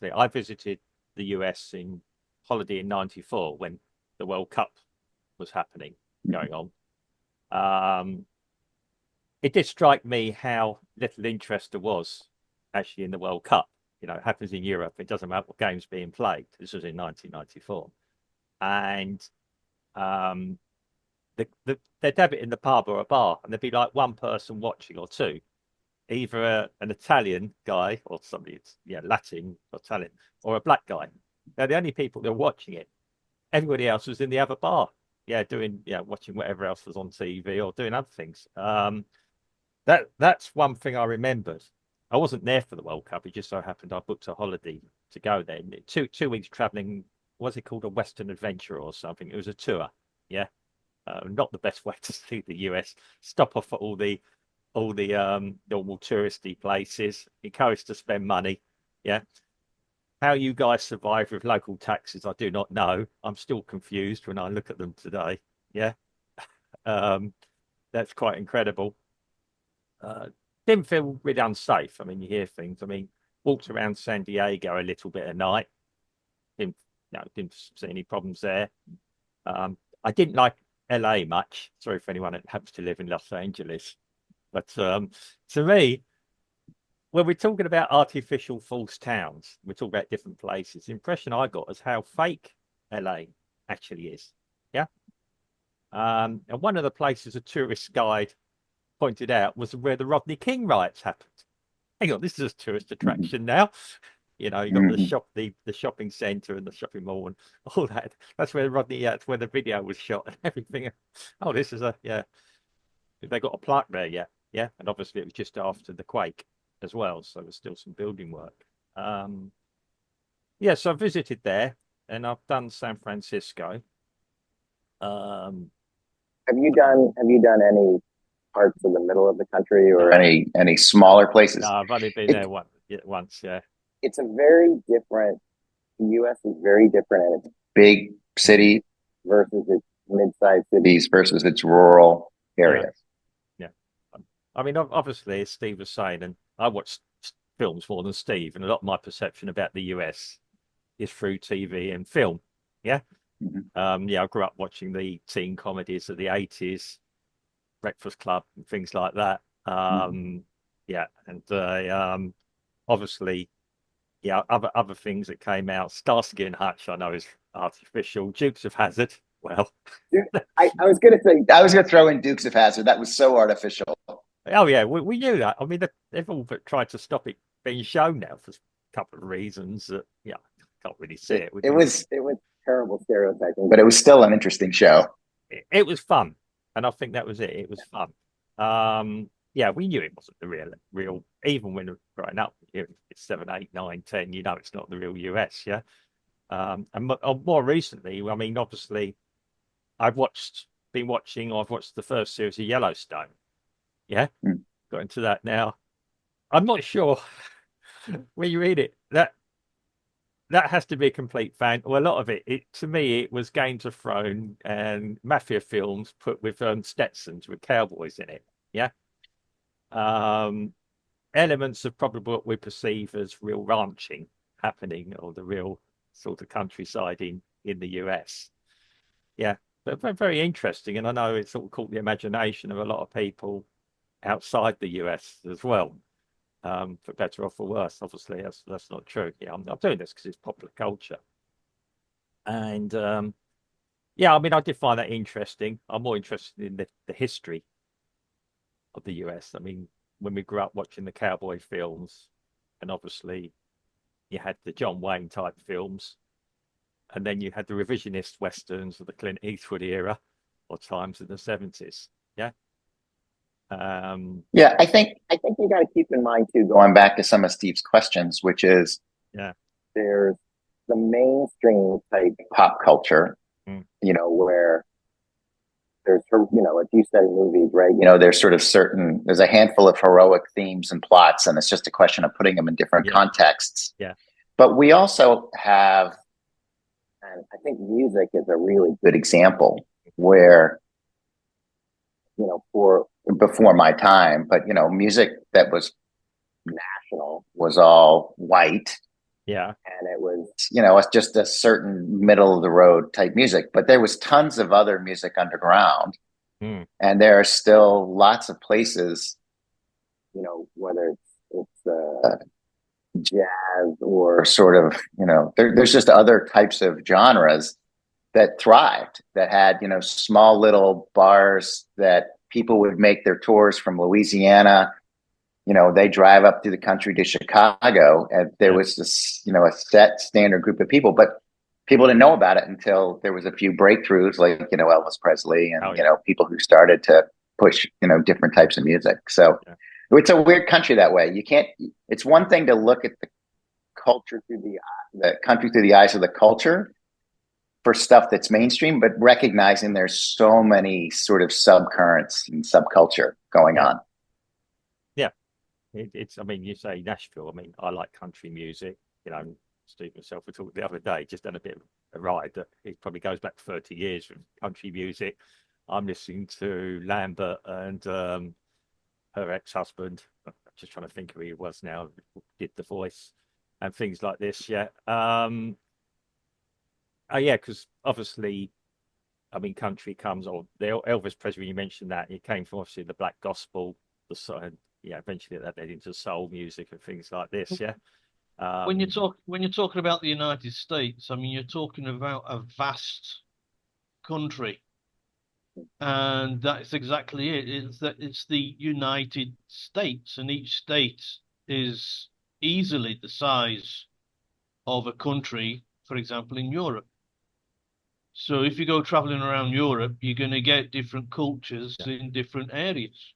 I visited the US in holiday in '94 when the World Cup was happening, going on. Um, it did strike me how little interest there was actually in the World Cup. It happens in Europe. It doesn't matter what game's being played. This was in 1994. And um, they'd have it in the pub or a bar, and there'd be like one person watching or two, either an Italian guy or somebody, Latin or Italian, or a black guy. They're the only people that were watching it. Everybody else was in the other bar, watching whatever else was on TV or doing other things. That's one thing I remembered. I wasn't there for the World Cup. It just so happened I booked a holiday to go there. Two weeks traveling. Was it called a Western Adventure or something? It was a tour. Yeah, not the best way to see the US. Stop off at all the normal touristy places. Encouraged to spend money. Yeah. How you guys survive with local taxes, I do not know. I'm still confused when I look at them today. Yeah. Um, that's quite incredible. Uh, didn't feel really unsafe. I mean, you hear things. I mean, walked around San Diego a little bit at night. Didn't see any problems there. I didn't like LA much. Sorry for anyone that happens to live in Los Angeles. But to me, when we're talking about artificial false towns, we're talking about different places. The impression I got is how fake LA actually is. Yeah. And one of the places a tourist guide pointed out was where the Rodney King riots happened. Hang on, this is a tourist attraction now. You got the Mhm. the shopping centre and the shopping mall and all that. That's where the video was shot and everything. Oh, this is they got a plaque there yet? Yeah. And obviously it was just after the quake as well. So there's still some building work. So I visited there and I've done San Francisco. Um, Have you done any parts of the middle of the country or no, any smaller no, places? I've only been It there once. Yeah. it's a very different. The U.S. is very different in its big Mm, cities versus its mid-sized cities versus its rural yeah. areas. Yeah. I mean, obviously, as Steve was saying, and I watch films more than Steve, and a lot of my perception about the US is through TV and film. Yeah. Mhm. I grew up watching the teen comedies of the 80s, Breakfast Club, and things like that. Mhm. And obviously, other things that came out. Starsky and Hutch, I know, is artificial. Dukes of Hazzard, well, I was gonna say I was gonna throw in Dukes of Hazzard. That was so artificial. oh yeah, we knew that. I mean, they've all but tried to stop it being shown now for a couple of reasons that can't really see It, it. We it can. was it was terrible stereotyping, but it was still an interesting show. It was fun, and I think that was it. It was fun. We knew it wasn't the real. Even when we were growing up, it's 7, 8, 9, 10. It's not the real US. Yeah. More recently, I mean, obviously, been watching. I've watched the first series of Yellowstone. Yeah, Mm. got into that now. I'm not sure when you read it that has to be a complete fan. Well, a lot of it to me, it was Games of Thrones and mafia films put with Stetsons with cowboys in it. Yeah. Um, Elements of probably what we perceive as real ranching happening or the real sort of countryside in the US. Yeah. But very, very interesting. And I know it sort of caught the imagination of a lot of people outside the US as well. For better or for worse. Obviously, that's not true. Yeah, I'm doing this because it's popular culture. And I mean, I did find that interesting. I'm more interested in the history of the US. I mean, when we grew up watching the cowboy films, and obviously you had the John Wayne type films, and then you had the revisionist westerns of the Clint Eastwood era or times in the 70s. Yeah. Um, Yeah, I think you got to keep in mind too, going back to some of Steve's questions, which is yeah. there's the mainstream type pop culture, Mm, where as you study movies, right? There's a handful of heroic themes and plots, and it's just a question of putting them in different yeah. contexts. Yeah. But we also have, and I think music is a really good example where, for before my time, but music that was national was all white, Yeah. and it was, it's just a certain middle of the road type music. But there was tons of other music underground, Mm. and there are still lots of places, whether it's jazz or sort of, there's just other types of genres that thrived, that had, small little bars that people would make their tours from Louisiana. They drive up through the country to Chicago, and there Yeah. was this, a set standard group of people, but people didn't know about it until there was a few breakthroughs, like, Elvis Presley and, Oh yeah. people who started to push, different types of music. So Yeah. it's a weird country that way. You can't, it's one thing to look at the culture through the country through the eyes of the culture for stuff that's mainstream, but recognizing there's so many sort of subcurrents and subculture going Yeah. on. Yeah. It's, I mean, you say Nashville. I mean, I like country music. Steve and myself were talking the other day, just done a bit of a ride that it probably goes back 30 years from country music. I'm listening to Lambert and her ex-husband. I'm just trying to think who he was now, did the voice and things like this. Yeah. Oh, yeah, because obviously, I mean, country comes, or the Elvis Presley, you mentioned that, it came from obviously the black gospel, the sort, yeah, eventually that led into soul music and things like this. Yeah. Um, When you're talking about the United States, I mean, you're talking about a vast country, and that's exactly it. It's the United States, and each state is easily the size of a country, for example, in Europe. So if you go traveling around Europe, you're going to get different cultures yeah. in different areas.